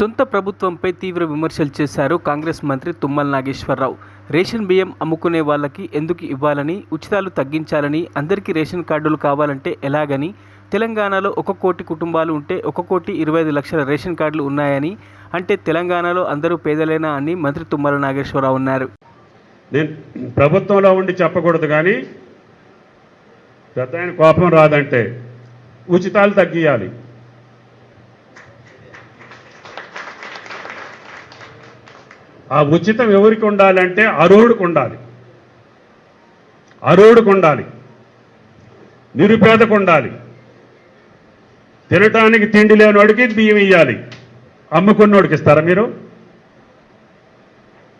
సొంత ప్రభుత్వంపై తీవ్ర విమర్శలు చేశారు కాంగ్రెస్ మంత్రి తుమ్మల నాగేశ్వరరావు. రేషన్ బియ్యం అమ్ముకునే వాళ్ళకి ఎందుకు ఇవ్వాలని, ఉచితాలు తగ్గించాలని, అందరికీ రేషన్ కార్డులు కావాలంటే ఎలాగని, తెలంగాణలో 1 కోటి కుటుంబాలు ఉంటే 1,25 లక్షల రేషన్ కార్డులు ఉన్నాయని, అంటే తెలంగాణలో అందరూ పేదలేనా అని మంత్రి తుమ్మల నాగేశ్వరరావు అన్నారు. నేను ప్రభుత్వంలో ఉండి చెప్పకూడదు, కానీ పెద్ద ఆయన కోపం రాదంటే ఉచితాలు తగ్గియాలి. ఆ ఉచితం ఎవరికి ఉండాలంటే అర్హుడికి ఉండాలి, నిరుపేదకు ఉండాలి. తినటానికి తిండి లేనివాడికి బియ్యం ఇవ్వాలి, అమ్ముకున్నోడికి ఇస్తారా మీరు?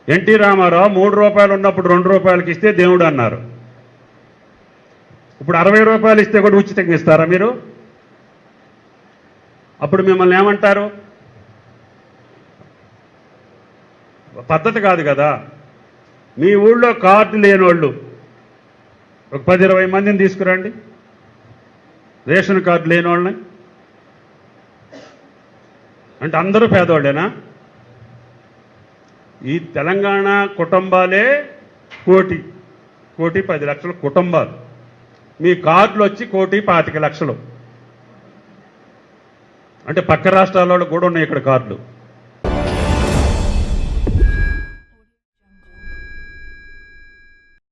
ఎన్టీ రామారావు 3 రూపాయలు ఉన్నప్పుడు 2 రూపాయలకి ఇస్తే దేవుడు అన్నారు. ఇప్పుడు 60 రూపాయలు ఇస్తే కూడా ఉచితంగా ఇస్తారా మీరు? అప్పుడు మిమ్మల్ని ఏమంటారు? పద్ధతి కాదు కదా. మీ ఊళ్ళో కార్డు లేని వాళ్ళు ఒక 10-20 మందిని తీసుకురండి, రేషన్ కార్డు లేని వాళ్ళని. అంటే అందరూ పేదవాళ్ళేనా? ఈ తెలంగాణ కుటుంబాలే 1,10 లక్షల కుటుంబాలు. మీ కార్డులు వచ్చి 1,25 లక్షలు. అంటే పక్క రాష్ట్రాల కూడా ఉన్నాయి ఇక్కడ కార్డులు.